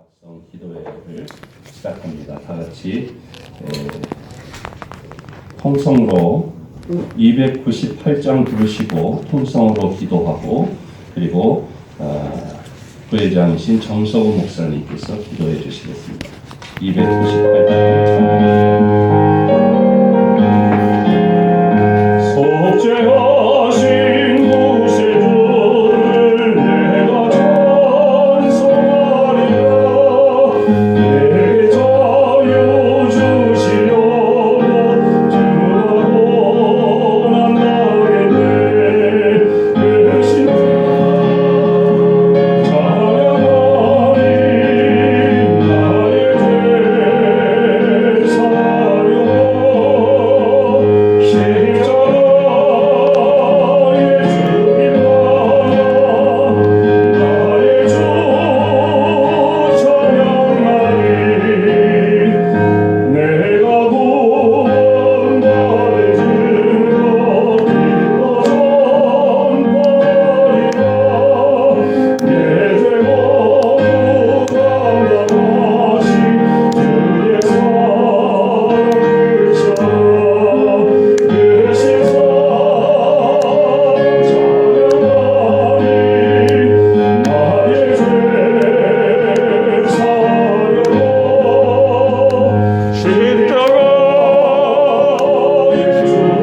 각성 기도회를 시작합니다. 다 같이 통성으로 298장 부르시고 통성으로 기도하고 그리고 부회장이신 정서우 목사님께서 기도해 주시겠습니다. 298장 속죄하신 구세주를 내가 찬송하리라. 내게 자유 주시려고 주가 원한다겠네. 그 심장 찬양하리. 나의 죄 사려고 십자가에 죽인 나의 주 찬양하리. 내가 구원받은 증거 내 죄 모두 감당하신 주의 사랑을 찾아 그 신성 찬양하리. 나의 죄 사려고 십자가에 죽는다. 나의 주 찬양하리.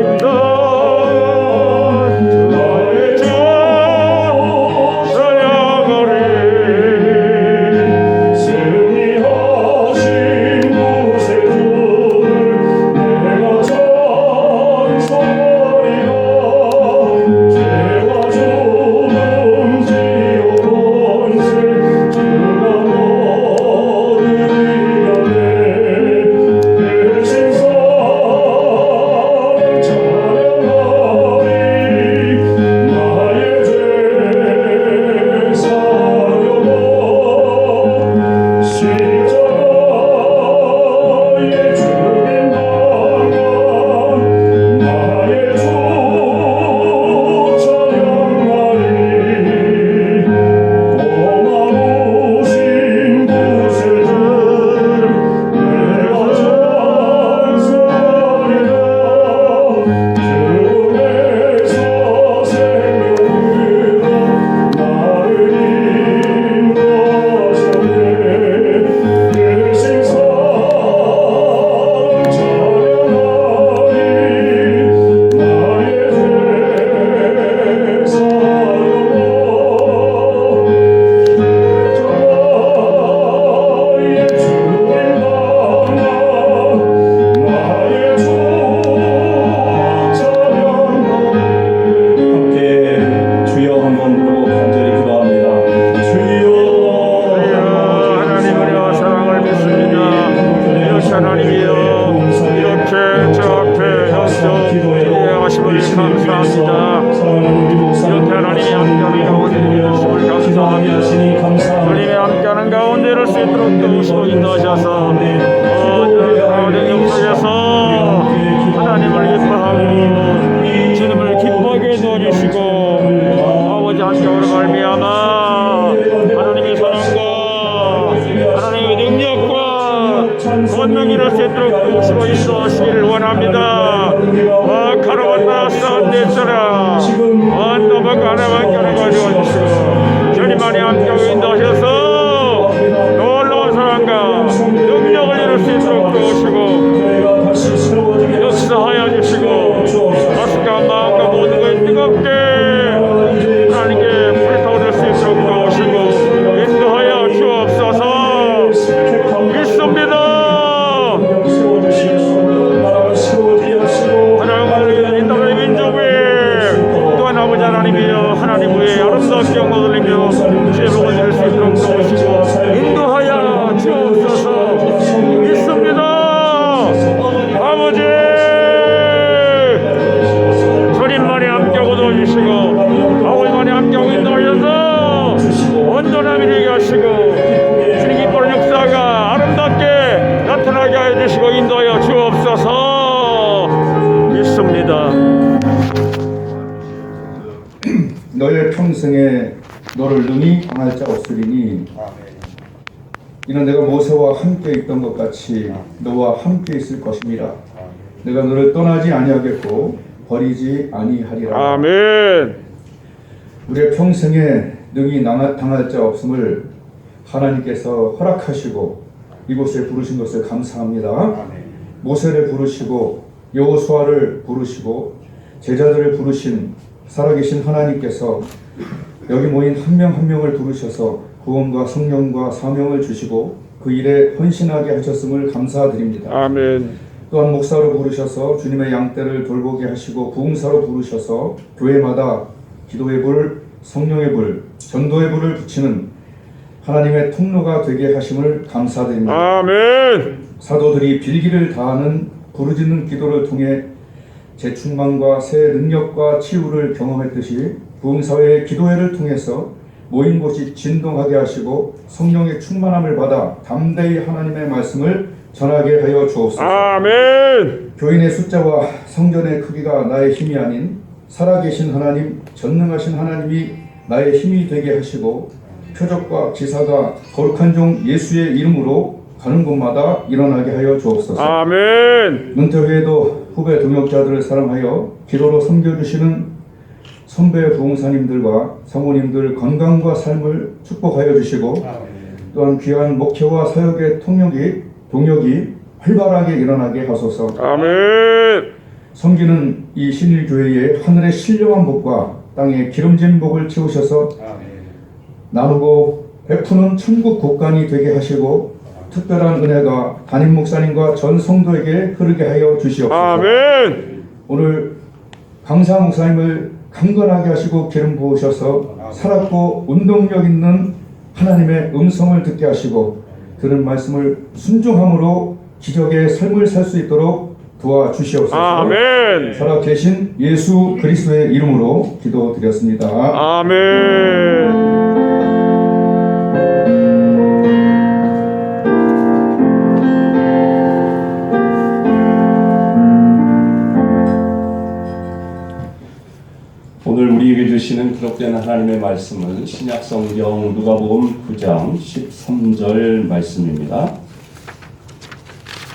승리하신 구세주를 내가 찬송하리라. 죄와 죽음 지옥 권세 주가 모두 이겨내. 그 신성 찬양하리. 나의 죄 사려고 십자가에 죽인 나의 주 찬양하리. 고마우신 구세주를 내가 찬송하리라. 죽음에서 생명으로 나를 인도하셨네. 그 신성 찬양하리. 나의 죄 사려고 십자가에 죽인 나의 주 찬양하리. 함께 주여 한번 부르고 간절히 기도합니다. 주여 하나님의 사랑을 믿습니다. 이렇게 하나님이여 이렇게 저 앞에 현재 기도하심을 감사합니다. 이렇게 하나님이 함께하는 가운데 주심을 감사합니다. 하나님의 함께하는 가운데 이럴 수 있도록 도우시고 인도하셔서 가운데 역사에서 하나님을 기뻐하고 주님을 기뻐하게 도와주시고 아버지 함께하는 말미암아 하나님의 사랑과 하나님의 능력과 권능이 이룰 수 있도록 도우시고 인도하시기를 원합니다. 가라왔다 싸움내처럼 너무 가라만 겨루가지고 주시고 주님만이 함께하고 인도하셔서 놀라운 사랑과 능력을 이룰 수 있도록 도우시고 역사하여 주시고 가슴과 마음과 모든 것이 뜨겁게 하나님께 불타오를 수 있도록 도우시고 인도하여 주옵소서. 믿습니다. 하나님을 인도의 민족 위에 또한 아버지 하나님이여 하나님 위에 아름답게 영광 돌리며 주의 복을 누릴 수 있도록 도우시고 인도하여 주옵소서. 믿습니다. 아버지 주님만이 함께하고 도와주시고 아버지만이 함께하고 인도하셔서 온전함이 되게 하시고 주님 기뻐하는 역사가 아름답게 나타나게 하여 주시고 인도하여 주옵소서. 믿습니다. 너의 평생에 너를 능히 당할 자 없으리니 이는 내가 모세와 함께 있던 것 같이 너와 함께 있을 것임이라. 내가 너를 떠나지 아니하겠고 버리지 아니하리라. 아멘. 우리의 평생에 능히 당할 자 없음을 하나님께서 허락하시고 이곳에 부르신 것을 감사합니다. 모세를 부르시고 여호수아를 부르시고 제자들을 부르신 살아계신 하나님께서 여기 모인 한 명 한 명을 부르셔서 구원과 성령과 사명을 주시고 그 일에 헌신하게 하셨음을 감사드립니다. 아멘. 또한 목사로 부르셔서 주님의 양떼를 돌보게 하시고 부흥사로 부르셔서 교회마다 기도의 불, 성령의 불, 전도의 불을 붙이는 하나님의 통로가 되게 하심을 감사드립니다. 아멘. 사도들이 빌기를 다하는 부르짖는 기도를 통해 재충만과 새 능력과 치유를 경험했듯이 부흥사회의 기도회를 통해서 모인 곳이 진동하게 하시고 성령의 충만함을 받아 담대히 하나님의 말씀을 전하게 하여 주옵소서. 아멘. 교인의 숫자와 성전의 크기가 나의 힘이 아닌 살아계신 하나님, 전능하신 하나님이 나의 힘이 되게 하시고 표적과 기사가 거룩한 종 예수의 이름으로 가는 곳마다 일어나게 하여 주옵소서. 아멘. 은퇴 후에도 후배 동역자들을 사랑하여 기도로 섬겨주시는 선배 부흥사님들과 사모님들 건강과 삶을 축복하여 주시고 또한 귀한 목회와 사역의 동력이 활발하게 일어나게 하소서. 아멘. 섬기는 이 신일교회에 하늘의 신령한 복과 땅의 기름진 복을 채우셔서 나누고 베푸는 천국 곳간이 되게 하시고 특별한 은혜가 담임 목사님과 전 성도에게 흐르게 하여 주시옵소서. 아멘. 오늘 강사 목사님을 강건하게 하시고 기름 부으셔서 살았고 운동력 있는 하나님의 음성을 듣게 하시고 들은 말씀을 순종함으로 기적의 삶을 살 수 있도록 도와주시옵소서. 아멘. 살아계신 예수 그리스도의 이름으로 기도드렸습니다. 아멘. 오늘 우리에게 주시는 기록된 하나님의 말씀은 신약성경 누가복음 9장 13절 말씀입니다.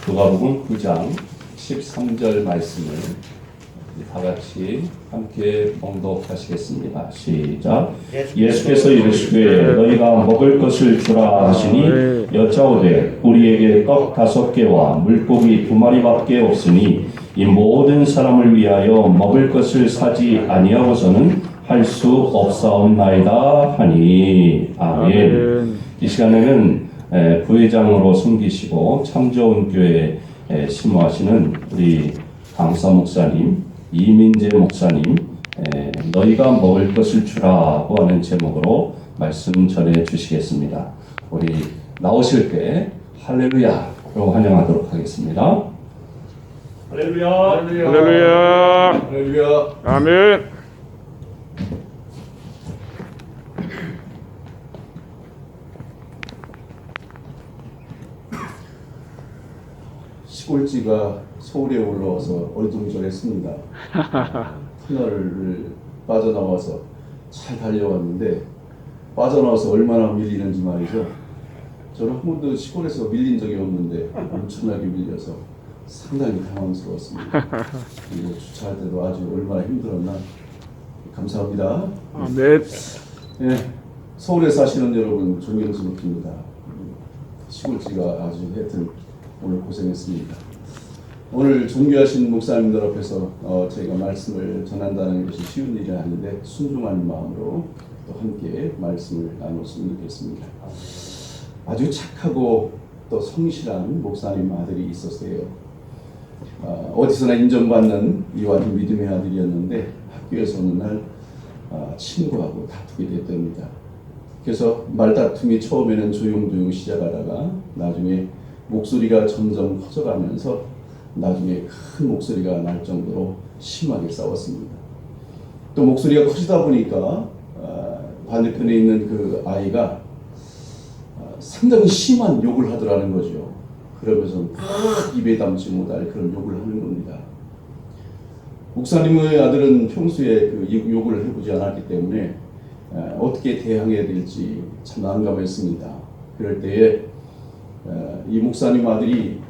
누가복음 9장 13절 말씀을 다 같이 함께 봉독하시겠습니다. 시작. 예수께서 이르시되 너희가 먹을 것을 주라 하시니 여짜오되 우리에게 떡 5개와 물고기 2마리밖에 없으니 이 모든 사람을 위하여 먹을 것을 사지 아니하고서는 할 수 없사옵나이다 하니. 아멘. 이 시간에는 부회장으로 섬기시고 창조은교회 심호하시는 우리 강사 목사님, 이민재 목사님, 너희가 먹을 것을 주라고 하는 제목으로 말씀 전해 주시겠습니다. 우리 나오실 때 할렐루야로 환영하도록 하겠습니다. 할렐루야. 할렐루야. 할렐루야. 아멘. 시골지가 서울에 올라와서 어리둥절했습니다. 터널을 빠져나와서 잘 달려왔는데 빠져나와서 얼마나 밀리는지 말이죠. 저는 한 번도 시골에서 밀린 적이 없는데 엄청나게 밀려서 상당히 당황스러웠습니다. 그리고 주차할 때도 아주 얼마나 힘들었나. 감사합니다. 아멘. 네, 서울에 사시는 여러분 존경스럽습니다. 시골지가 아주 하여튼 오늘 고생했습니다. 오늘 존귀하신 목사님들 앞에서 저희가 말씀을 전한다는 것이 쉬운 일이 아닌데 순종하는 마음으로 또 함께 말씀을 나눴으면 좋겠습니다. 아주 착하고 또 성실한 목사님 아들이 있었어요. 어디서나 인정받는 이완 믿음의 아들이었는데 학교에서 어느 날 친구하고 다투게 됐답니다. 그래서 말다툼이 처음에는 조용조용 시작하다가 나중에 목소리가 점점 커져가면서 나중에 큰 목소리가 날 정도로 심하게 싸웠습니다. 또 목소리가 커지다 보니까 반대편에 있는 그 아이가 상당히 심한 욕을 하더라는 거죠. 그러면서 입에 담지 못할 그런 욕을 하는 겁니다. 목사님의 아들은 평소에 그 욕을 해보지 않았기 때문에 어떻게 대항해야 될지 참 난감했습니다. 그럴 때에 이 목사님 아들이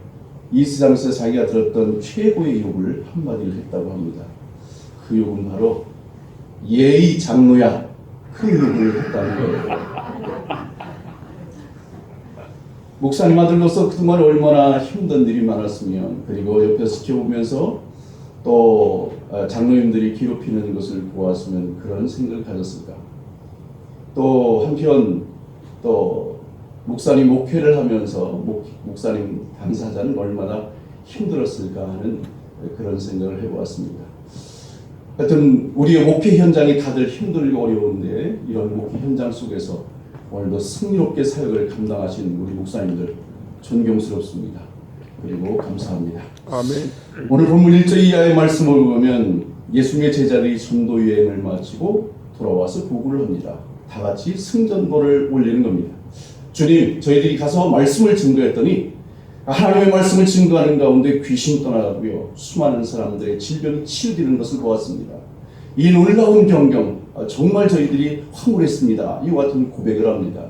이 세상에서 자기가 들었던 최고의 욕을 한마디를 했다고 합니다. 그 욕은 바로 예의 장로야, 그 욕을 했다는 거예요. 목사님 아들로서 그동안 얼마나 힘든 일이 많았으면, 그리고 옆에서 지켜보면서 또 장로님들이 괴롭히는 것을 보았으면 그런 생각을 가졌을까. 또 한편 또 목사님 목회를 하면서 목사님 당사자는 얼마나 힘들었을까 하는 그런 생각을 해보았습니다. 하여튼 우리의 목회 현장이 다들 힘들고 어려운데, 이런 목회 현장 속에서 오늘도 승리롭게 사역을 감당하신 우리 목사님들 존경스럽습니다. 그리고 감사합니다. 아멘. 오늘 본문 1절 이하의 말씀을 보면 예수님의 제자들이 전도 여행을 마치고 돌아와서 보고를 합니다. 다 같이 승전보를 올리는 겁니다. 주님, 저희들이 가서 말씀을 증거했더니 하나님의 말씀을 증거하는 가운데 귀신 떠나가고요, 수많은 사람들의 질병이 치유되는 것을 보았습니다. 이 놀라운 경경, 정말 저희들이 황홀했습니다. 이와 같은 고백을 합니다.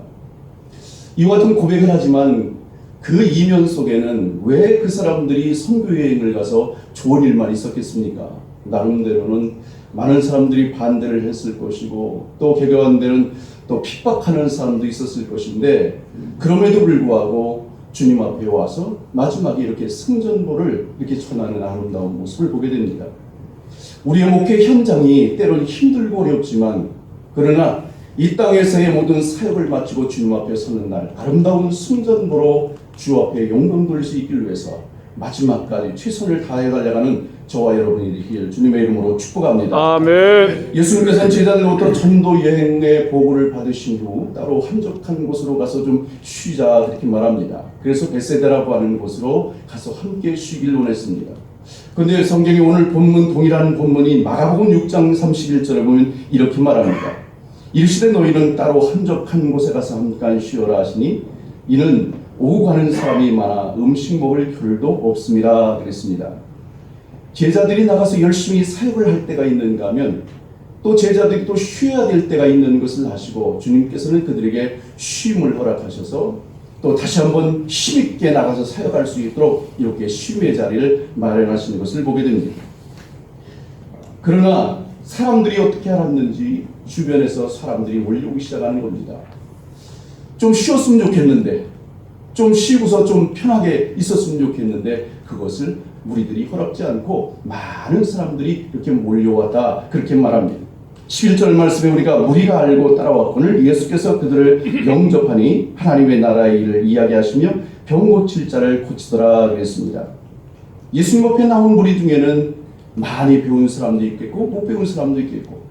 이와 같은 고백을 하지만 그 이면 속에는 왜 그 사람들이 선교 여행을 가서 좋은 일만 있었겠습니까? 나름대로는 많은 사람들이 반대를 했을 것이고, 또 개교한데는 또 핍박하는 사람도 있었을 것인데, 그럼에도 불구하고 주님 앞에 와서 마지막에 이렇게 승전보를 이렇게 전하는 아름다운 모습을 보게 됩니다. 우리의 목회 현장이 때로는 힘들고 어렵지만, 그러나 이 땅에서의 모든 사역을 마치고 주님 앞에 서는 날, 아름다운 승전보로 주 앞에 영광 돌릴 수 있기를 위해서 마지막까지 최선을 다해 달려가는 저와 여러분이 되길 주님의 이름으로 축복합니다. 아멘. 예수님께서는 제자들로부터 전도 여행의 보고를 받으신 후 따로 한적한 곳으로 가서 좀 쉬자, 그렇게 말합니다. 그래서 베세다라고 하는 곳으로 가서 함께 쉬길 원했습니다. 그런데 성경이 오늘 본문, 동일한 본문이 마가복음 6장 31절에 보면 이렇게 말합니다. 이르시되 너희는 따로 한적한 곳에 가서 잠깐 쉬어라 하시니 이는 오고 가는 사람이 많아 음식 먹을 겨를도 없습니다. 그랬습니다. 제자들이 나가서 열심히 사역을 할 때가 있는가 하면, 또 제자들이 또 쉬어야 될 때가 있는 것을 아시고 주님께서는 그들에게 쉼을 허락하셔서 또 다시 한번 힘있게 나가서 사역할 수 있도록 이렇게 쉼의 자리를 마련하시는 것을 보게 됩니다. 그러나 사람들이 어떻게 알았는지 주변에서 사람들이 몰려오기 시작하는 겁니다. 좀 쉬었으면 좋겠는데, 좀 쉬고서 좀 편하게 있었으면 좋겠는데, 그것을 무리들이 허락지 않고 많은 사람들이 이렇게 몰려왔다, 그렇게 말합니다. 11절 말씀에 우리가 무리가 알고 따라왔거늘 예수께서 그들을 영접하니 하나님의 나라의 일을 이야기하시며 병 고칠 자를 고치더라 그랬습니다. 예수님 앞에 나온 무리 중에는 많이 배운 사람도 있겠고 못 배운 사람도 있겠고,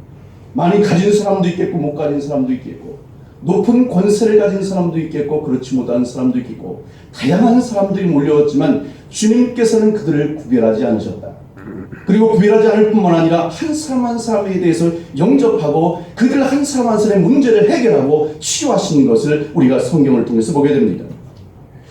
많이 가진 사람도 있겠고 못 가진 사람도 있겠고, 높은 권세를 가진 사람도 있겠고 그렇지 못한 사람도 있겠고, 다양한 사람들이 몰려왔지만 주님께서는 그들을 구별하지 않으셨다. 그리고 구별하지 않을 뿐만 아니라 한 사람 한 사람에 대해서 영접하고 그들 한 사람 한 사람의 문제를 해결하고 치유하시는 것을 우리가 성경을 통해서 보게 됩니다.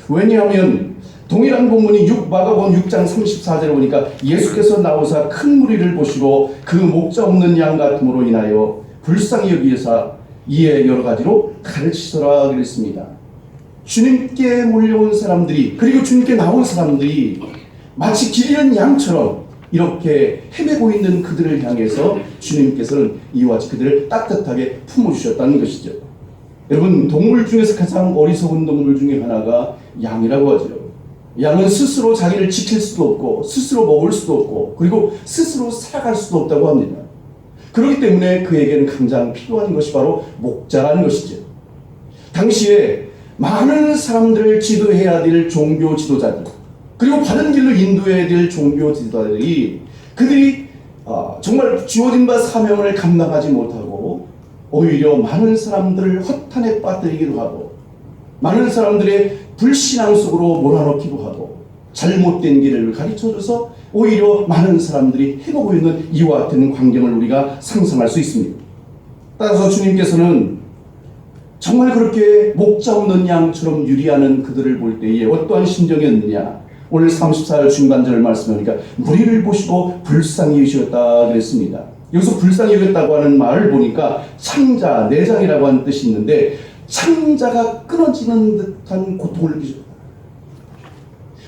왜냐하면 동일한 본문이 마가복음 6장 34절에 보니까 예수께서 나오사 큰 무리를 보시고 그 목자 없는 양 같음으로 인하여 불쌍히 여기사 이에 여러 가지로 가르치더라 그랬습니다. 주님께 몰려온 사람들이, 그리고 주님께 나온 사람들이 마치 길 잃은 양처럼 이렇게 헤매고 있는 그들을 향해서 주님께서는 이와 같이 그들을 따뜻하게 품어주셨다는 것이죠. 여러분, 동물 중에서 가장 어리석은 동물 중에 하나가 양이라고 하죠. 양은 스스로 자기를 지킬 수도 없고 스스로 먹을 수도 없고 그리고 스스로 살아갈 수도 없다고 합니다. 그렇기 때문에 그에게는 가장 필요한 것이 바로 목자라는 것이죠. 당시에 많은 사람들을 지도해야 될 종교 지도자들, 그리고 바른 길로 인도해야 될 종교 지도자들이 그들이 정말 주어진 바 사명을 감당하지 못하고 오히려 많은 사람들을 허탄에 빠뜨리기도 하고 많은 사람들의 불신앙 속으로 몰아넣기도 하고 잘못된 길을 가르쳐줘서 오히려 많은 사람들이 해보고 있는 이와 같은 광경을 우리가 상상할 수 있습니다. 따라서 주님께서는 정말 그렇게 목자 없는 양처럼 유리하는 그들을 볼 때에 어떠한 심정이었느냐, 오늘 34절 중간절 말씀하니까 무리를 보시고 불쌍히 여기셨다 그랬습니다. 여기서 불쌍히 여겼다고 하는 말을 보니까 창자, 내장이라고 하는 뜻이 있는데 창자가 끊어지는 듯한 고통을 느끼셨다.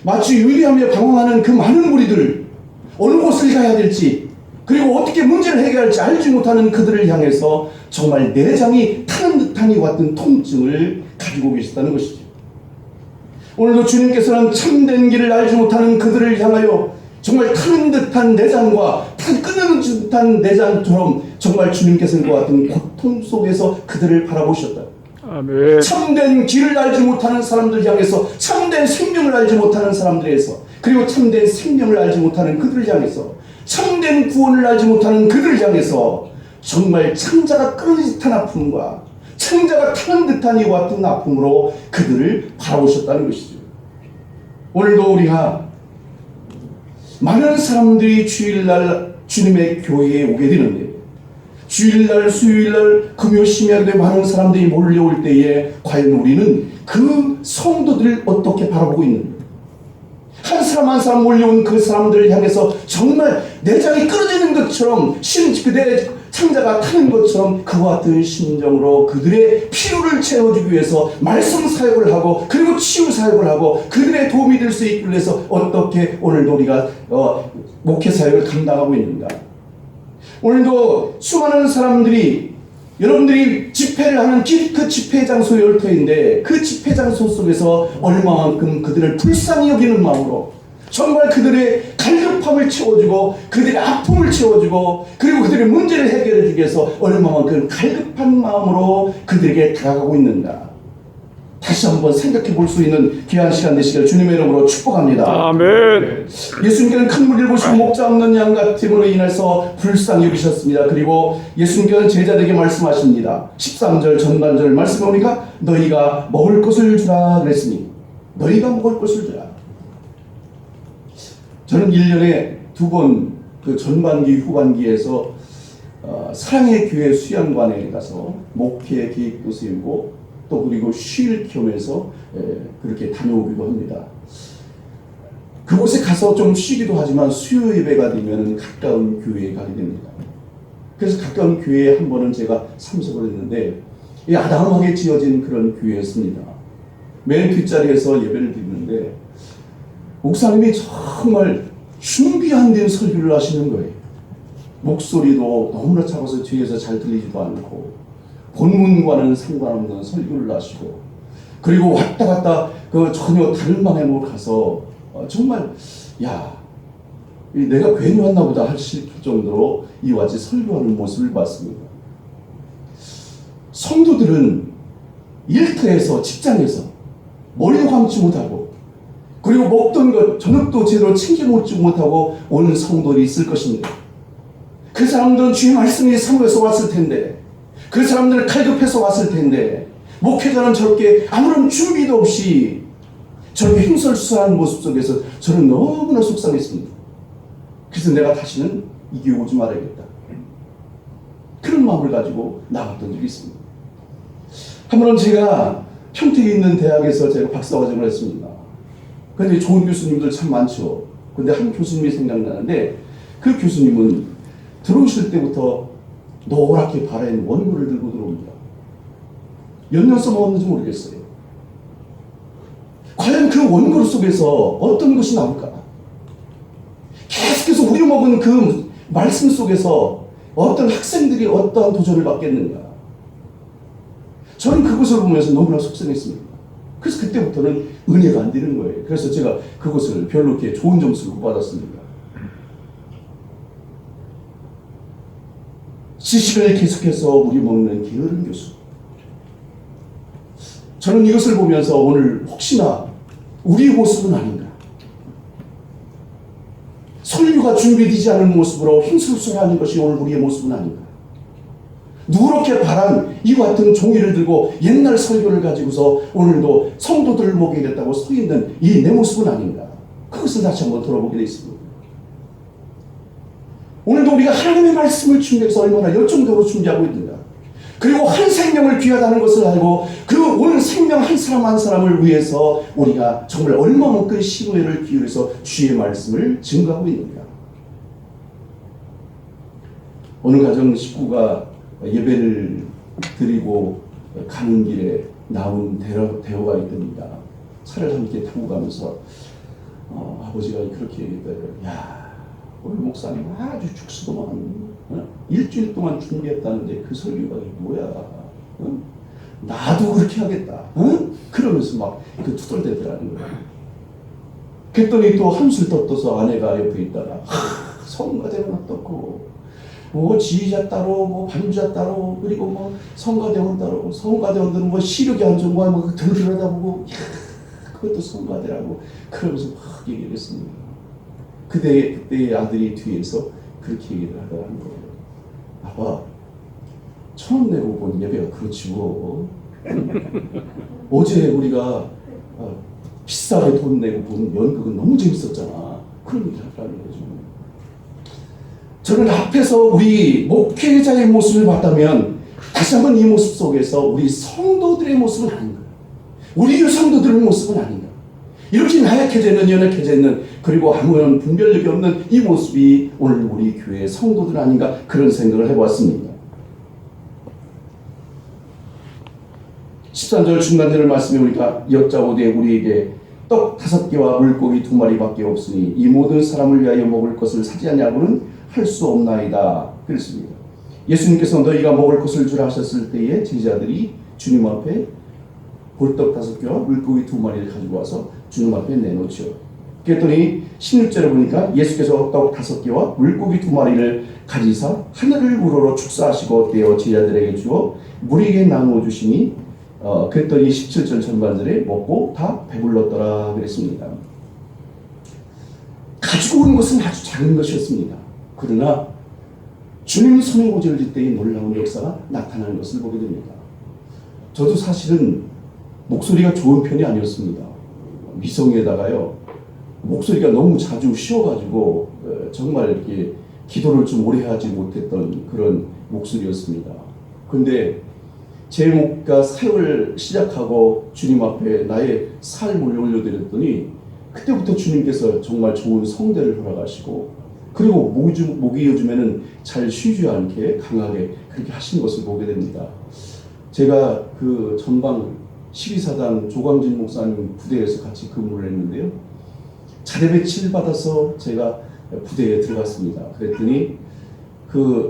마치 위대하며 방황하는 그 많은 무리들, 어느 곳을 가야 될지, 그리고 어떻게 문제를 해결할지 알지 못하는 그들을 향해서 정말 내장이 타는 듯한 이와 같은 통증을 가지고 계셨다는 것이죠. 오늘도 주님께서는 참된 길을 알지 못하는 그들을 향하여 정말 타는 듯한 내장과 끊는 듯한 내장처럼 정말 주님께서는 그와 같은 고통 속에서 그들을 바라보셨다. 아멘. 참된 길을 알지 못하는 사람들 향해서, 참된 생명을 알지 못하는 사람들에서, 그리고 참된 생명을 알지 못하는 그들을 향해서, 참된 구원을 알지 못하는 그들을 향해서 정말 창자가 끊어진 듯한 아픔과 창자가 타는 듯한 이와 같은 아픔으로 그들을 바라보셨다는 것이죠. 오늘도 우리가 많은 사람들이 주일날 주님의 교회에 오게 되는데, 주일날, 수요일날, 금요 심야에 많은 사람들이 몰려올 때에 과연 우리는 그 성도들을 어떻게 바라보고 있는가? 한 사람 한 사람 몰려온 그 사람들을 향해서 정말 내장이 끊어지는 것처럼, 그들의 창자가 타는 것처럼 그와 같은 심정으로 그들의 필요를 채워주기 위해서 말씀 사역을 하고, 그리고 치유 사역을 하고, 그들의 도움이 될 수 있기 위해서 어떻게 오늘도 우리가 목회 사역을 감당하고 있는가? 오늘도 수많은 사람들이, 여러분들이 집회를 하는 그 집회 장소 열터인데, 그 집회 장소 속에서 얼마만큼 그들을 불쌍히 여기는 마음으로 정말 그들의 갈급함을 채워주고, 그들의 아픔을 채워주고, 그리고 그들의 문제를 해결해 주기 위해서 얼마만큼 갈급한 마음으로 그들에게 다가가고 있는가? 다시 한번 생각해 볼 수 있는 귀한 시간 되시길 주님의 이름으로 축복합니다. 아멘. 예수님께는 큰 무리를 보시고 목자 없는 양 같음으로 인해서 불쌍히 여기셨습니다. 그리고 예수님께는 제자들에게 말씀하십니다. 13절 전반절 말씀해 보니까 너희가 먹을 것을 주라 그랬으니, 너희가 먹을 것을 주라. 저는 1년에 2번 그 전반기 후반기에서 사랑의 교회 수양관에 가서 목회 계획도 세우고, 또 그리고 쉴 겸해서 그렇게 다녀오기도 합니다. 그곳에 가서 좀 쉬기도 하지만 수요 예배가 되면 가까운 교회에 가게 됩니다. 그래서 가까운 교회에 한 번은 제가 참석을 했는데, 아담하게 지어진 그런 교회였습니다. 맨 뒷자리에서 예배를 드리는데 목사님이 정말 준비 안 된 설교를 하시는 거예요. 목소리도 너무나 작아서 뒤에서 잘 들리지도 않고, 본문과는 상관없는 설교를 하시고, 그리고 왔다 갔다 그 전혀 다른 방향으로 가서 정말 내가 괜히 왔나 보다 하실 정도로 이와 같이 설교하는 모습을 봤습니다. 성도들은 일터에서, 직장에서 머리도 감지 못하고, 그리고 먹던 것 저녁도 제대로 챙겨 먹지 못하고 오는 성도들이 있을 것입니다. 그 사람들은 주의 말씀이 사모해서 왔을 텐데, 그 사람들은 갈급해서 왔을 텐데, 목회자는 저렇게 아무런 준비도 없이 저렇게 횡설수설하는 모습 속에서 저는 너무나 속상했습니다. 그래서 내가 다시는 이 교회 오지 말아야겠다, 그런 마음을 가지고 나갔던 적이 있습니다. 한 번은 제가 평택에 있는 대학에서 제가 박사과정을 했습니다. 그런데 좋은 교수님들 참 많죠. 근데 한 교수님이 생각나는데, 그 교수님은 들어오실 때부터 노랗게 바랜 원고를 들고 들어옵니다. 몇 년 써먹었는지 모르겠어요. 과연 그 원고 속에서 어떤 것이 나올까? 계속해서 우려먹은 그 말씀 속에서 어떤 학생들이 어떠한 도전을 받겠는가? 저는 그것을 보면서 너무나 속상했습니다. 그래서 그때부터는 은혜가 안 되는 거예요. 그래서 제가 그것을 별로 이렇게 좋은 점수를 못 받았습니다. 지식을 계속해서 우려먹는 게으른 교수. 저는 이것을 보면서 오늘 혹시나 우리의 모습은 아닌가? 설교가 준비되지 않은 모습으로 횡설수설하는 것이 오늘 우리의 모습은 아닌가? 누렇게 바란 이와 같은 종이를 들고 옛날 설교를 가지고서 오늘도 성도들을 먹이겠다고 서 있는 이 내 모습은 아닌가? 그것을 다시 한번 돌아보게 되어 있습니다. 오늘도 우리가 하나님의 말씀을 준비해서 얼마나 열정적으로 준비하고 있는가? 그리고 한 생명을 귀하다는 것을 알고 그 오늘 생명 한 사람 한 사람을 위해서 우리가 정말 얼마만큼 시도를 기울여서 주의 말씀을 증거하고 있는가? 어느 가정 식구가 예배를 드리고 가는 길에 나온 대화가 있답니다. 차를 함께 타고 가면서 아버지가 그렇게 얘기했다. 야, 우리 목사님 아주 축수도만 일주일 동안 준비했다는데 그 설교가 뭐야? 나도 그렇게 하겠다. 그러면서 막 그 투덜대더라는 거야. 그랬더니 또 한술 떴어서 아내가 옆에 있다가 성가대는 어떻고 뭐 지휘자 따로 뭐 반주자 따로 그리고 뭐 성가대원 따로 성가대원들은 뭐 시력이 안 좋은 거야 뭐 들여다보고 그것도 성가대라고 그러면서 막 얘기를 했습니다. 그때의 아들이 뒤에서 그렇게 얘기를 하더라는 거예요. 아빠, 1,000원 내고 본 예배가 그렇지 뭐. 어제 우리가 비싸게 돈 내고 본 연극은 너무 재밌었잖아. 그런 얘기를 하더라는 거죠. 저는 앞에서 우리 목회자의 모습을 봤다면 다시 한번 이 모습 속에서 우리 성도들의 모습은 아닌가. 우리 교회 성도들의 모습은 아닌가. 이렇게 나약해져 있는 연약해져 있는 그리고 아무런 분별력이 없는 이 모습이 오늘 우리 교회의 성도들 아닌가 그런 생각을 해보았습니다. 13절 중간절 말씀에 우리가 여짜오되 우리에게 떡 5개와 물고기 2마리밖에 없으니 이 모든 사람을 위하여 먹을 것을 사지 않냐고는 할 수 없나이다 그랬습니다. 예수님께서 너희가 먹을 것을 주라 하셨을 때에 제자들이 주님 앞에 볼떡 5개와 물고기 2마리를 가지고 와서 주님 앞에 내놓죠. 그랬더니 16절에 보니까 예수께서 떡 5개와 물고기 2마리를 가지사 하늘을 우러러 축사하시고 떼어 제자들에게 주어 무리에게 나누어 주시니 그랬더니 17절 전반절에 먹고 다 배불렀더라 그랬습니다. 가지고 온 것은 아주 작은 것이었습니다. 그러나 주님 손에 오질질 때의 놀라운 역사가 나타나는 것을 보게 됩니다. 저도 사실은 목소리가 좋은 편이 아니었습니다. 미성에다가요 목소리가 너무 자주 쉬어가지고 정말 이렇게 기도를 좀 오래 하지 못했던 그런 목소리였습니다. 근데 제 목가 사역을 시작하고 주님 앞에 나의 삶을 올려드렸더니 그때부터 주님께서 정말 좋은 성대를 허락하시고 그리고 목이 요즘에는 잘 쉬지 않게 강하게 그렇게 하신 것을 보게 됩니다. 제가 그 전방 12사단 조광진 목사님 부대에서 같이 근무를 했는데요. 자대 배치를 받아서 제가 부대에 들어갔습니다. 그랬더니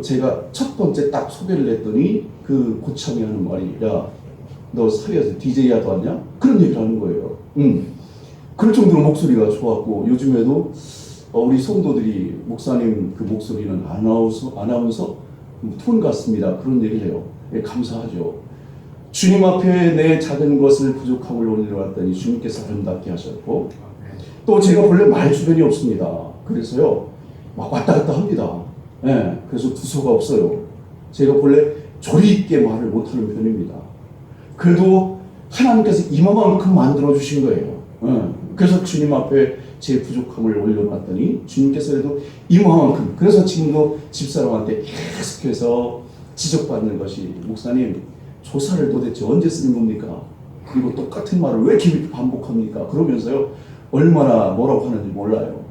제가 첫 번째 딱 소개를 했더니 그 고참이 하는 말이 야, 너 사회에서 DJ 하도 왔냐? 그런 얘기를 하는 거예요. 그럴 정도로 목소리가 좋았고 요즘에도 우리 성도들이 목사님 그 목소리는 아나운서 톤 같습니다. 그런 얘기를 해요. 예, 감사하죠. 주님 앞에 내 작은 것을 부족함을 올려놨더니 주님께서 아름답게 하셨고 또 제가 본래 말 주변이 없습니다. 그래서요 막 왔다 갔다 합니다. 예, 그래서 두서가 없어요. 제가 본래 조리 있게 말을 못하는 편입니다. 그래도 하나님께서 이만큼 만들어 주신 거예요. 예, 그래서 주님 앞에 제 부족함을 올려놨더니 주님께서도 이만큼 그래서 지금도 집사람한테 계속해서 지적받는 것이 목사님 조사를 도대체 언제 쓰는 겁니까? 그리고 똑같은 말을 왜 이렇게 반복합니까? 그러면서요 얼마나 뭐라고 하는지 몰라요.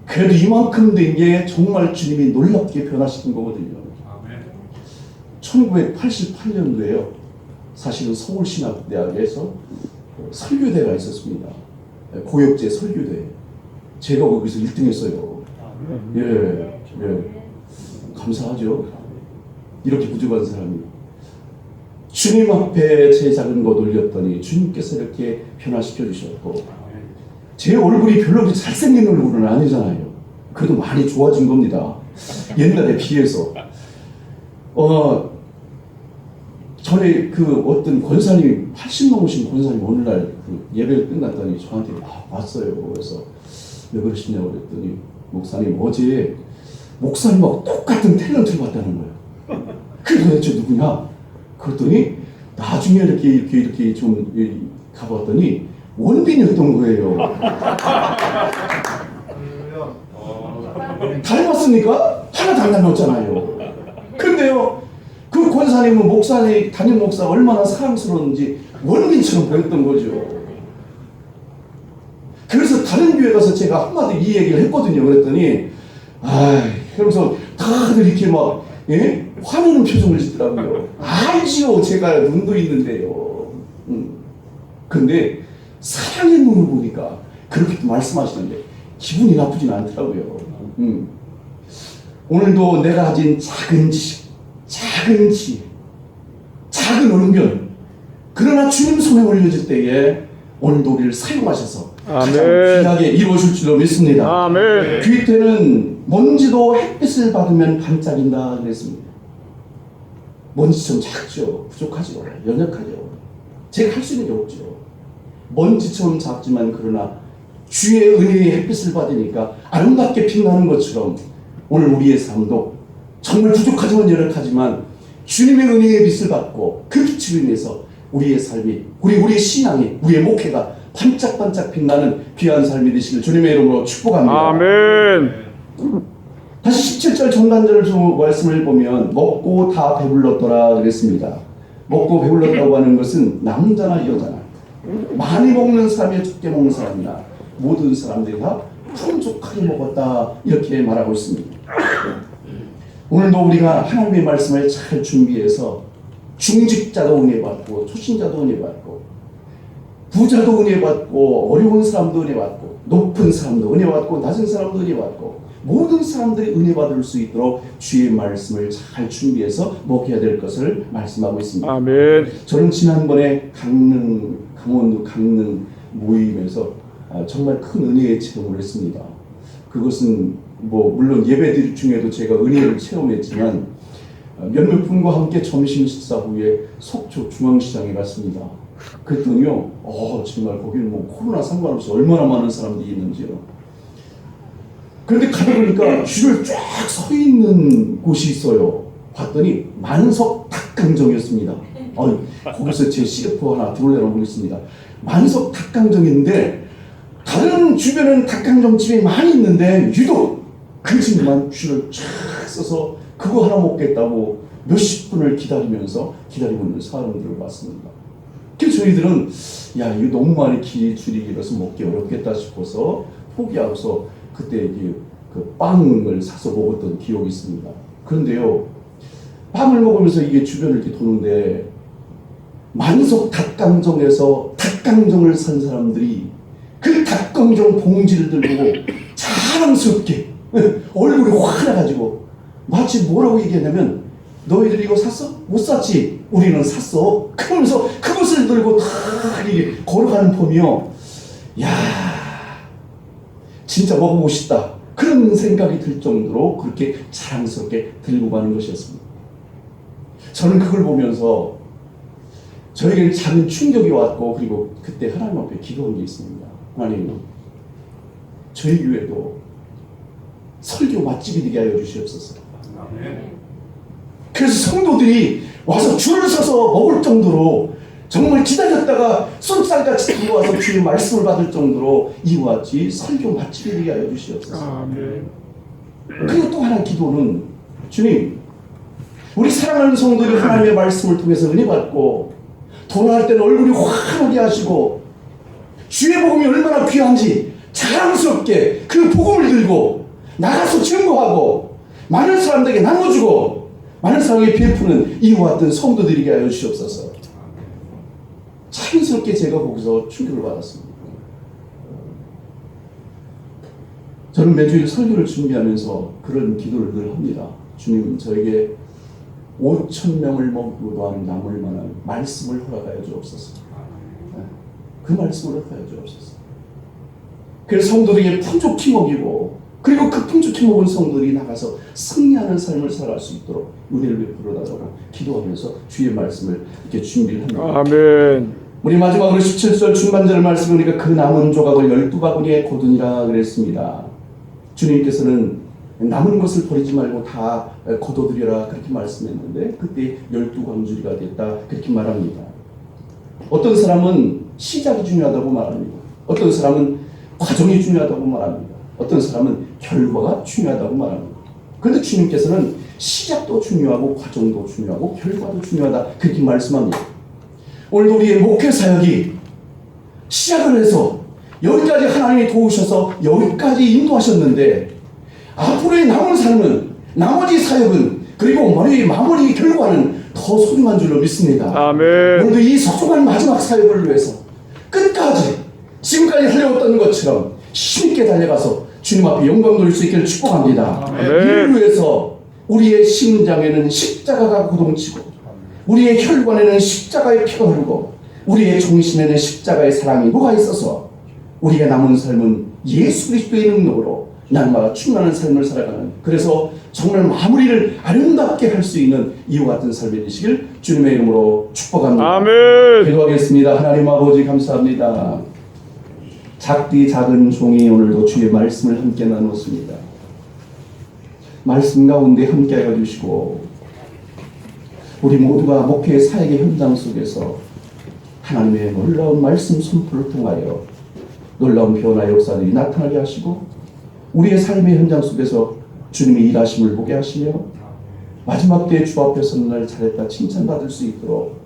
그래도 이만큼 된 게 정말 주님이 놀랍게 변화시킨 거거든요. 1988년도에요. 사실은 서울신학대학에서 설교대가 있었습니다. 고역제 설교대. 제가 거기서 1등 했어요. 예. 감사하죠. 이렇게 부족한 사람이. 주님 앞에 제 작은 것 올렸더니 주님께서 이렇게 변화시켜 주셨고 제 얼굴이 별로 그렇게 잘생긴 얼굴은 아니잖아요. 그래도 많이 좋아진 겁니다. 옛날에 비해서. 전에 그 어떤 권사님 80 넘으신 권사님 어느 날 그 예배를 끝났더니 저한테 왔어요. 그래서 왜 그러시냐고 그랬더니 목사님 어제 목사님하고 똑같은 탤런트를 봤다는 거예요. 그게 도대체 누구냐? 그랬더니 나중에 이렇게 좀 가봤더니 원빈이었던 거예요. 닮았습니까? 하나도 안 닮았잖아요. 근데요, 그 권사님은 목사님, 담임 목사 얼마나 사랑스러운지 원빈처럼 보였던 거죠. 그래서 다른 교회 가서 제가 한마디 이 얘기를 했거든요. 그랬더니, 그러면서 다들 이렇게 막, 화내는 표정을 짓더라고요. 알지요. 제가 눈도 있는데요. 근데 사랑의 눈을 보니까 그렇게 또 말씀하시는데 기분이 나쁘진 않더라고요. 오늘도 내가 가진 작은 지식, 작은 지혜, 작은 언변, 그러나 주님 손에 올려질 때에 오늘도 우리를 사용하셔서 가장 아멘. 귀하게 이루어질 줄로 믿습니다. 아멘. 귀때는 먼지도 햇빛을 받으면 반짝인다 그랬습니다. 먼지처럼 작죠. 부족하죠. 연약하죠. 제가 할 수 있는 게 없죠. 먼지처럼 작지만 그러나 주의 은혜의 햇빛을 받으니까 아름답게 빛나는 것처럼 오늘 우리의 삶도 정말 부족하지만 연약하지만 주님의 은혜의 빛을 받고 그 빛으로 인해서 우리의 삶이 우리의 신앙이 우리의 목회가 반짝반짝 빛나는 귀한 삶이 되시길 주님의 이름으로 축복합니다. 아멘. 다시 17절 전단절 말씀을 보면 먹고 다 배불렀더라 그랬습니다. 먹고 배불렀다고 하는 것은 남자나 여자나 많이 먹는 사람이 적게 먹는 사람이나 모든 사람들이 다 풍족하게 먹었다 이렇게 말하고 있습니다. 오늘도 우리가 하나님의 말씀을 잘 준비해서 중직자도 은혜 받고 초신자도 은혜 받고 부자도 은혜 받고 어려운 사람도 은혜 받고 높은 사람도 은혜 받고 낮은 사람도 은혜 받고 모든 사람들이 은혜 받을 수 있도록 주의 말씀을 잘 준비해서 먹여야 될 것을 말씀하고 있습니다. 아멘. 저는 지난번에 강원도 강릉 모임에서 정말 큰 은혜의 체험을 했습니다. 그것은 물론 예배들 중에도 제가 은혜를 체험했지만 몇몇 분과 함께 점심 식사 후에 속초 중앙시장에 갔습니다. 그랬더니요, 정말 거기는 코로나 상관없이 얼마나 많은 사람들이 있는지요. 그런데 가다 보니까 줄을 쫙 서 있는 곳이 있어요. 봤더니 만석 닭강정이었습니다. 거기서 제 CF 하나 들어올려나 보겠습니다. 만석 닭강정인데 다른 주변은 닭강정 집이 많이 있는데 유독 그 집만 줄을 쫙 서서 그거 하나 먹겠다고 몇십 분을 기다리고 있는 사람들을 봤습니다. 그래서 저희들은 이거 너무 많이 줄이 길어서 먹기 어렵겠다 싶어서 포기하고서 그때 그 빵을 사서 먹었던 기억이 있습니다. 그런데요, 빵을 먹으면서 이게 주변을 이렇게 도는데 만석 닭강정에서 닭강정을 산 사람들이 그 닭강정 봉지를 들고 자랑스럽게 얼굴이 화나가지고 마치 뭐라고 얘기했냐면 너희들 이거 샀어? 못 샀지? 우리는 샀어. 그러면서 그것을 들고 다 이렇게 걸어가는 폼이요. 진짜 먹어보고 싶다. 그런 생각이 들 정도로 그렇게 자랑스럽게 들고 가는 것이었습니다. 저는 그걸 보면서 저에게는 작은 충격이 왔고 그리고 그때 하나님 앞에 기도한 게 있습니다. 하나님, 저희 교회도 설교 맛집이 되게 하여 주시옵소서. 그래서 성도들이 와서 줄을 서서 먹을 정도로 정말 기다렸다가 쏜살같이 들어와서 주의 말씀을 받을 정도로 이와 같이 설교 맛집이 되게 하여 주시옵소서. 그리고 또 하나 기도는 주님, 우리 사랑하는 성도들이 하나님의 말씀을 통해서 은혜 받고 돌아갈 때는 얼굴이 환하게 하시고 주의 복음이 얼마나 귀한지 자랑스럽게 그 복음을 들고 나가서 증거하고 많은 사람들에게 나눠주고 많은 사람에게 베푸는 이와 같은 성도들이게 하여 주시옵소서. 자연스럽게 제가 거기서 충격을 받았습니다. 저는 매주일 설교를 준비하면서 그런 기도를 늘 합니다. 주님, 저에게 5,000명을 먹고도 남을 만한 말씀을 허락하여 주옵소서. 그 말씀을 허락하여 주옵소서. 그래서 성도들에게 풍족히 먹이고 그리고 그 풍족히 먹은 성도들이 나가서 승리하는 삶을 살아갈 수 있도록 은혜를 베풀어달라고 기도하면서 주의 말씀을 이렇게 준비를 합니다. 아멘. 우리 마지막으로 17절 중반절을 말씀하니까 그 남은 조각을 12바구니에 거두니라 그랬습니다. 주님께서는 남은 것을 버리지 말고 다 거둬들여라 그렇게 말씀했는데 그때 12광주리가 됐다 그렇게 말합니다. 어떤 사람은 시작이 중요하다고 말합니다. 어떤 사람은 과정이 중요하다고 말합니다. 어떤 사람은 결과가 중요하다고 말합니다. 그런데 주님께서는 시작도 중요하고 과정도 중요하고 결과도 중요하다 그렇게 말씀합니다. 오늘도 우리의 목회 사역이 시작을 해서 여기까지 하나님이 도우셔서 여기까지 인도하셨는데 앞으로의 남은 삶은 나머지 사역은 그리고 마무리 결과는 더 소중한 줄로 믿습니다. 아멘. 오늘도 이 소중한 마지막 사역을 위해서 끝까지 지금까지 달려왔던 것처럼 힘있게 달려가서 주님 앞에 영광 돌릴 수 있기를 축복합니다. 이를 위해서 우리의 심장에는 십자가가 고동치고 우리의 혈관에는 십자가의 피가 흐르고 우리의 중심에는 십자가의 사랑이 녹아 있어서 우리가 남은 삶은 예수 그리스도의 능력으로 날마다 충만한 삶을 살아가는, 그래서 정말 마무리를 아름답게 할 수 있는 이와 같은 삶이 되시길 주님의 이름으로 축복합니다. 아멘. 기도하겠습니다. 하나님 아버지 감사합니다. 작디 작은 종이 오늘도 주의 말씀을 함께 나눴습니다. 말씀 가운데 함께 해주시고 우리 모두가 목회의 사역의 현장 속에서 하나님의 놀라운 말씀 선포를 통하여 놀라운 변화 역사들이 나타나게 하시고 우리의 삶의 현장 속에서 주님의 일하심을 보게 하시며 마지막 때에 주 앞에서 날 잘했다 칭찬받을 수 있도록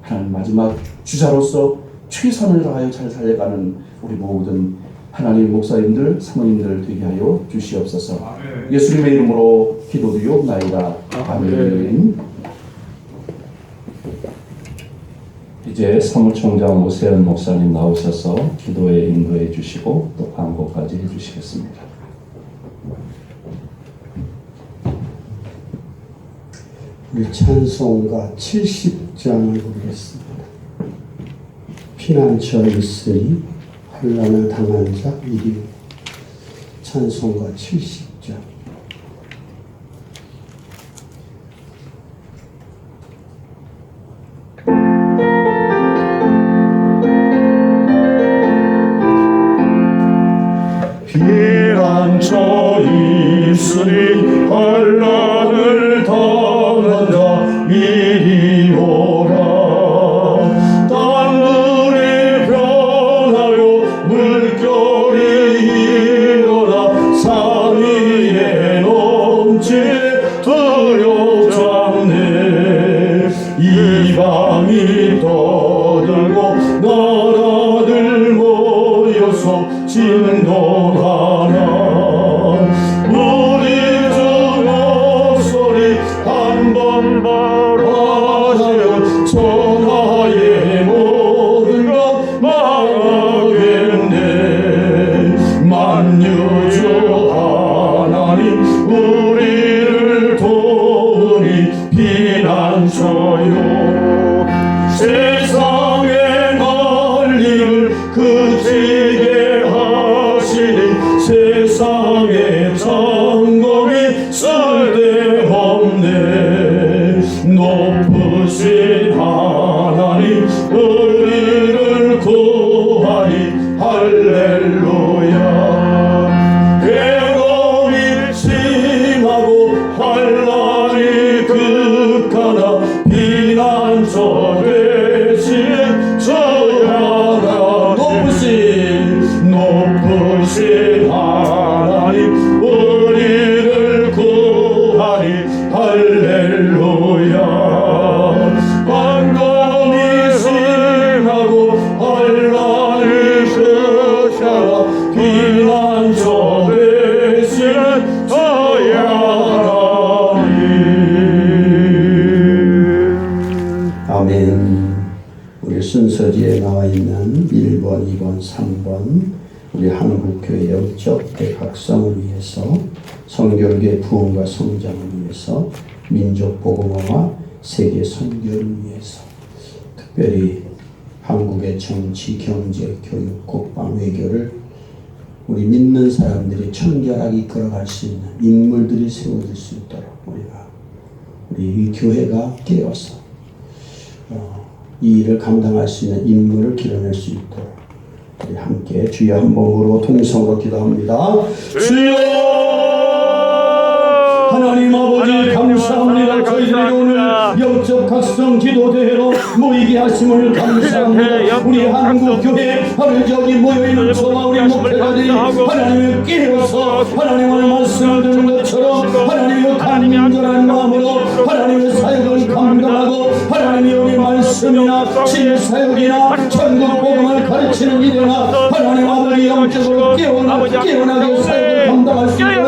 하나님 마지막 주자로서 최선을 다하여 잘 살려가는 우리 모든 하나님 목사님들, 사모님들 되게 하여 주시옵소서. 예수님의 이름으로 기도드리옵나이다. 아멘. 이제 사무총장 오세현 목사님 나오셔서 기도에 인도해 주시고 또 광고까지 해주시겠습니다. 우리 찬송가 70장을 부르겠습니다. 피난처에 있으니 환난을 당한 자 이리. 찬송가 70장. 피난처에 있으니 환난을 당한 자 이리 오라. 땅들이 변하여 물결이 일어나 산 위에 넘치네 두렵 잡네. 이방이 떠들고 나라들 모여서 진동하라. 우리 주 목소리 한번 바라시면 천하의 모든 것 망하겠네. 만유주 하나님 우리를 도우니 피난처요. 세상의 난리를 그치게 하시니 세상의 점검이 쓸데없네. 높으신 하나님 우리를 구하니 할렐루야. 괴로움이 심하고 환난이 극하나 피난처 되시는 주 하나. 높으신 하나님 우리를 구하니 할렐루야. 환난이 심하고 환난이 극하나 피난처 되시는 주 하나님. 아멘. 우리 순서지에 나와 있는 1번, 2번, 3번 우리 한국교회 영적 대각성을 위해서, 성결계 부흥과 성장을 위해서, 민족 복음화와 세계 선교를 위해서, 특별히 한국의 정치, 경제, 교육, 국방, 외교를 우리 믿는 사람들이 청결하게 이끌어갈 수 있는 인물들이 세워질 수 있도록 우리 교회가 깨어서 이 일을 감당할 수 있는 인물을 길러낼 수 있도록 우리 함께 주여 한 몸으로 통성으로 기도합니다. 주여 하나님 아버지 감사합니다. 저희들이 오늘 영적 각성 기도대회로 모이게 하심을 감사합니다. 우리 한국교회 하늘 저기 모여있는 저와 우리 목회자들이 하나님을 깨어서 하나님의 말씀을 듣는 것처럼 하나님의 간절한 마음으로 하나님의 사역을 감당하고 하나님의 우리 말씀이나 신사역이나 천국 복음을 가르치는 일이나 하나님 아버지 영적으로 깨어나게 사역을 감당할 수 있도록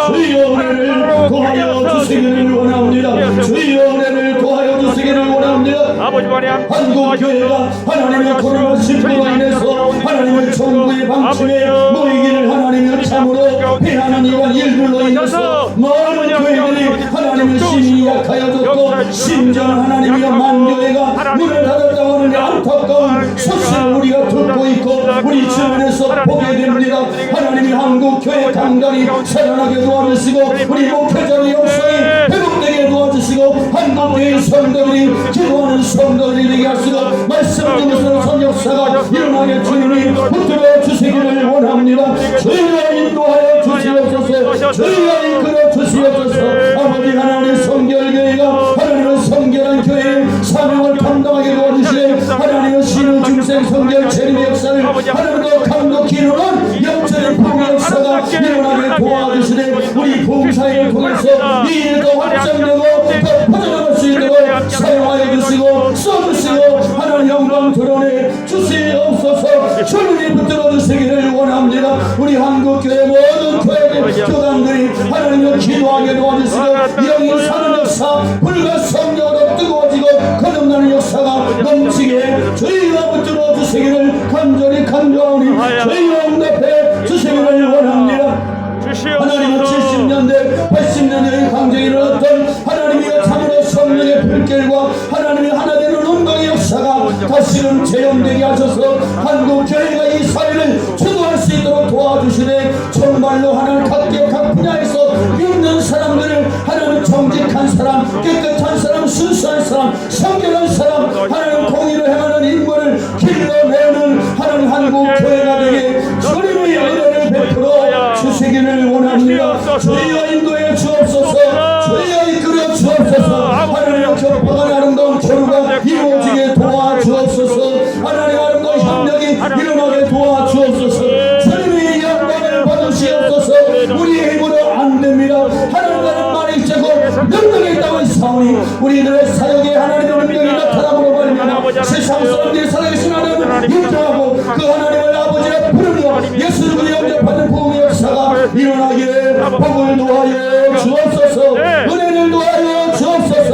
주여 은혜를 도하여 주시기를 원합니다. 주여 은혜를 도하여 주시기를 원합니다. 아버지 마냥 한국교회가 하나님의 코로나19로 인해서 하나님의 정 방침에 모이기를 하나님의 참으로 해하는 이런 일들로 인해서 많은 교회들이 하나님의 신이 약하여졌고 심지어 하나님의 만교회가 문을 닫았다고 하는 안타까운 소식을 우리가 듣고 있고 우리 주변에서 보게 됩니다. 하나님이 한국 교회 강단이 살아나게 도와주시고 우리 목회자의 역사이 회복되게 도와주시고 한국교회 성도들이 기도하는 성도들이 되게 하시고 말씀 듣는 선역사가 일어나게 주님이 붙들어 주시기를 원합니다. 저희가 인도하여 주시옵소서. 저희가 이끌어 주시옵소서. 아버지 하나님 성결교회가 하나님의 성결한 교회의 사명을 감당하게 도와주시네. 하나님의 신의 중생 성결 재림의 역사를 하나님도 감독히 이루는 영적인 부흥의 역사가 일어나게 도와주시네. 우리 부흥사회를 통해서 이 일도 확장되고 더 퍼져나갈 수 있도록 사용하여 주시고 써주시고 하나님 영광 드러내 주시옵소서. 주님이 붙들어 주시기를 원합니다. 우리 한국교회 모든 교회들 교단들이 하나님을 기도하게 도와주시고 영이 사는 역사 불과 성령으로 뜨거워지고 거듭나는 역사가 넘치게 저희가 붙들어 주시기를 간절히 간절히 저희가 응답해 주시기를 원합니다. 하나님은 70년대 80년대의 강정이 일어났던 하나님의 참으로 성령의 불길과 하나님의 하나 되는 운동의 역사가 다시는 재현되게 하셔서 한국 교회가 이 사회를 주도할 수 있도록 도와주시네. 정말로 하나님 각 분야에서 믿는 사람들을 하나님 정직한 사람 깨끗한 사람 순수한 사람 성결한 사람 하나님 공의를 행하는 인물을 길러내는 하나님 한국 교회가 되게 주님의 은혜를 베풀어 주시기를 원합니다. 저희가 인도해 주옵소서. 저희가 이끌어 주옵소서. 하나님의 격파가 아름다운 교류가 이루어지게 도와주옵소서. 하나님의 아름다운 협력이 일어나게 도와주옵소서. 주님의 영광을 받으시옵소서. 우리의 힘으로 안 됩니다. 하나님과는 말이 있고 능력이 있다고 있사오니 우리들의 사역에 하나님의 능력이 나타나므로 말미암아 세상 사람들이 살아계신 하나님을 인정하고 그 하나님을 아버지라 부르며 예수를 영접하는 부흥의 역사가 일어나기를 복을 도하여 주옵소서. 은혜를 도하여 주옵소서.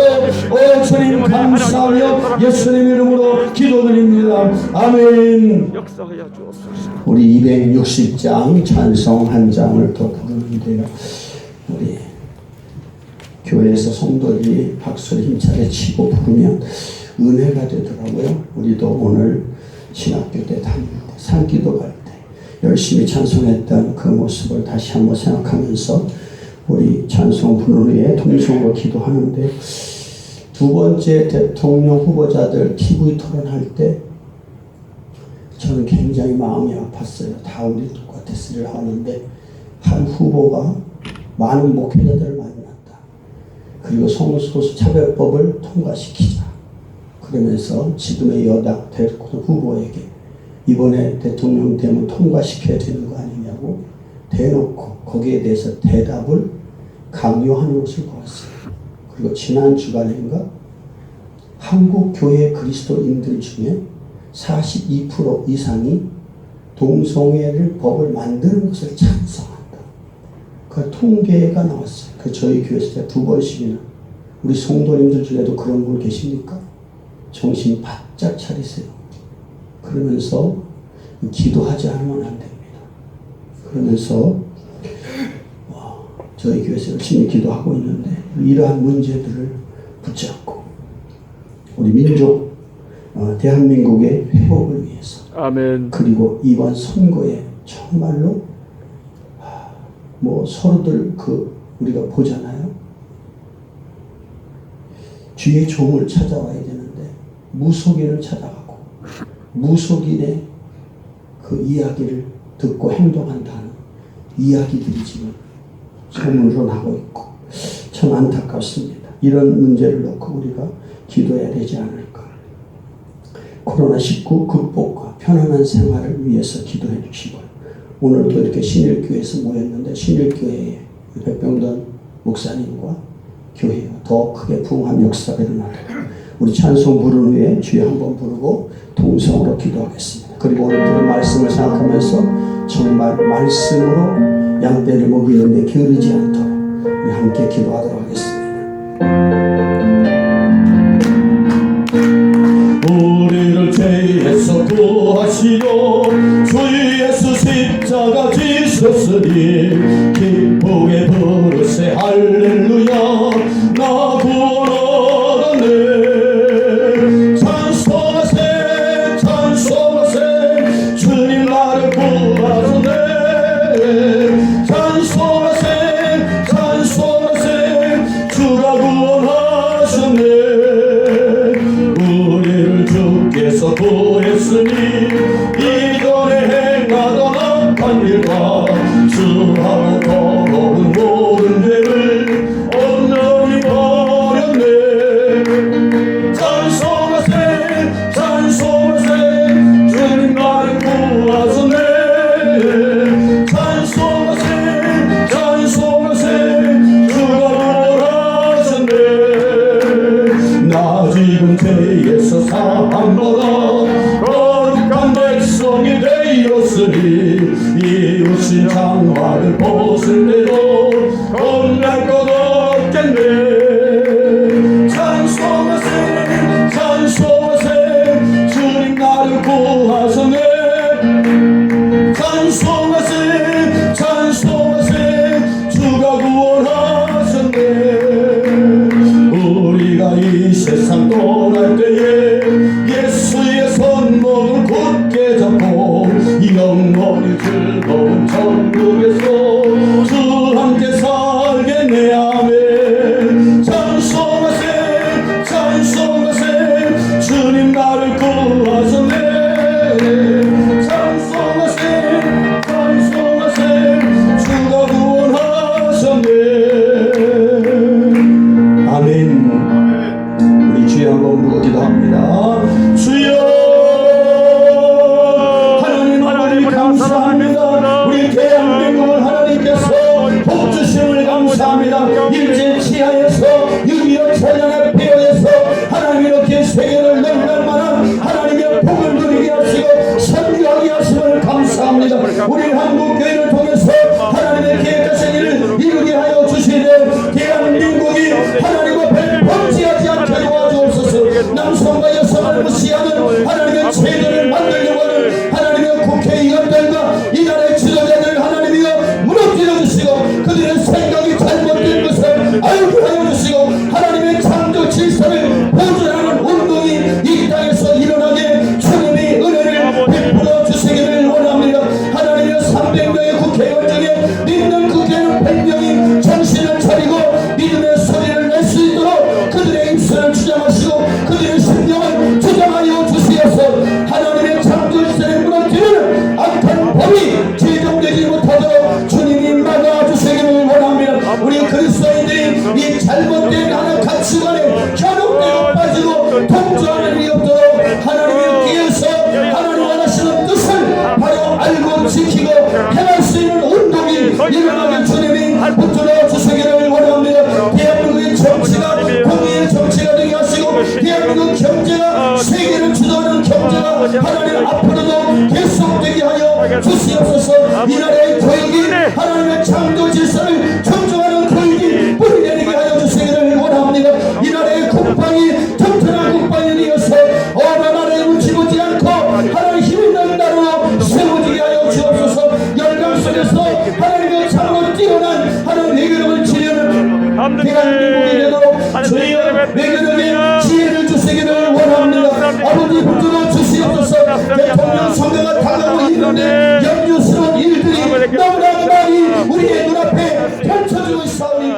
오 주님 감사하며 예수님 이름으로 기도드립니다. 아멘. 역사하여 주옵소서. 우리 260장 찬송 한 장을 더 부르는데요. 우리 교회에서 성도들이 박수를 힘차게 치고 부르면 은혜가 되더라고요. 우리도 오늘 신학교 때 다닐 때 산기도 갈 때 열심히 찬송했던 그 모습을 다시 한번 생각하면서 우리 찬송 부르는 후에 통성으로 기도하는데 두 번째 대통령 후보자들 TV 토론할 때 저는 굉장히 마음이 아팠어요. 다 우리 똑같았으리라 하는데 한 후보가 많은 목회자들을 만났다. 그리고 성소수 차별법을 통과시키자. 그러면서 지금의 여당 대통령 후보에게 이번에 대통령 되면 통과시켜야 되는 거 아니냐고 대놓고 거기에 대해서 대답을 강요하는 것을 보았어요. 그리고 지난 주간인가 한국 교회 그리스도인들 중에 42% 이상이 동성애를 법을 만드는 것을 찬성한다. 그 통계가 나왔어요. 그 저희 교회에서 2번씩이나 우리 성도님들 중에도 그런 분 계십니까? 정신 바짝 차리세요. 그러면서 기도하지 않으면 안 됩니다. 그러면서 저희 교회에서 열심히 기도하고 있는데 이러한 문제들을 붙잡고 우리 민족 대한민국의 회복을 위해서 아멘. 그리고 이번 선거에 정말로 서로들 우리가 보잖아요. 주의 종을 찾아와야 되는데 무속인을 찾아가고 무속인의 그 이야기를 듣고 행동한다는 이야기들이 지금 소문으로 나고 있고 참 안타깝습니다. 이런 문제를 놓고 우리가 기도해야 되지 않을까. 코로나19 극복과 편안한 생활을 위해서 기도해 주시고 오늘도 이렇게 신일교회에서 모였는데 신일교회의 백병돈 목사님과 교회가 더 크게 부흥한 역사가 일어나도록 우리 찬송 부른 후에 주여 한번 부르고 동성으로 기도하겠습니다. 그리고 오늘 들은 말씀을 생각하면서 정말 말씀으로 양떼를 먹이는데 게으르지 않도록 우리 함께 기도하도록 하겠습니다. 우리를 죄에서 구하시고 주 예수 십자가 지셨으니 기쁘게 부르세 할렐루야 나 구원 얻었네 찬송하세 찬송하세 주님 나를 구하셨네 찬송하세 찬송하세 주가 구원하셨네 우리를 주께서 구했으니 이전에 행하던 악한 일과 주하고 더러운 모든 죄를 온전히 버렸네 찬송하세 찬송하세 주님 나를 구하셨네 찬송하세 찬송하세 주가 구원하셨네 나 지금 죄에서 사함받아 거룩한 백성이 되었으니 이웃인 장화를 벗을 때도 겁날 것 없겠네 찬송하세 찬송하세 주님 나를 구하셨네 찬송하세 찬송하세 주가 구원하셨네 우리가 이 세상 떠날 때에 예수의 손목을 굳게 잡고 영원히 즐거운 천국에서 주 함께 살겠네 아멘 찬송하세 찬송하세 주님 나를 구하셨네 찬송하세 찬송하세 주가 구원하셨네 아멘 우리 주여 한번 부르 기도합니다 주여 하나님 감사합니다 우리 대한민국을 하나님께서 복 주심을 감사합니다 일제 치하에서 6.25 전쟁의 폐허에서 하나님 이렇게 세계를 넘날 만한 하나님의 복을 누리게 하시고 선교하게 하심을 감사합니다 우리 한국교회를 통해서 하나님의 계획하신 일을 이루게 하여 주시되 대한민국이 하나님 앞에 범죄하지 않게 도와주옵소서 남성과 여성을 무시하는 하나님의 제도를 만들려고 하는 하나님의 국회의원들과 이 나라의 지도자들 하나님이여 무너뜨려 주시고 그들의 생각이 잘못된 것을 알게 하여 주시고 하나님의 창조 질서를 보존하는 운동이 이 땅에서 일어나게 주님이 은혜를 베풀어 주시기를 원합니다 하나님의 300명의 국회의원 중에 믿는 국회의원 100명이 정신을 차리고 믿음의 소리를 낼 수 있도록 그들의 입술을 주장하시고 그들의 심령을 주장하여 주시옵소서 하나님의 창조 질서를 무너뜨리는 악한 법이 제정되지 못하도록 주님이 막아주시기를 원합니다 우리 그리스도인들이 이 잘못된 하나님 가치관에 현혹되어 빠지고 통조하는 일이 없도록 하나님의 뒤에서 하나님 원하시는 뜻을 바로 알고 지키고 행할 수 있는 운동이 일어나게 주님이 붙들어 주시기를 원합니다 대한민국의 정치가 공의의 정치가 되게 하시고 대한민국 경제가 세계를 주도하는 경제가 하나님 앞으로도 계속되게 하여 주시옵소서 이 나라의 교육이 하나님의 창조 질서를 존중하는 교육이 뿌리내리게 하여 주시기를 원합니다 이 나라의 국방이 튼튼한 국방이 되어서 어느 나라에 뭉치지 않고 하나님 힘 있는 나라로 세워지게 하여 주옵소서 열강 속에서 하나님의 참으로 뛰어난 하나님 외교력을 지려는 대한민국에게도 주여 외교력에 지혜를 주시기를 원합니다 아버지 붙들어 주시옵소서 대통령 선거가 다가오고 있는데 염려스러운 일들이 너무나 많이 우리의 눈앞에 펼쳐지고 있사오니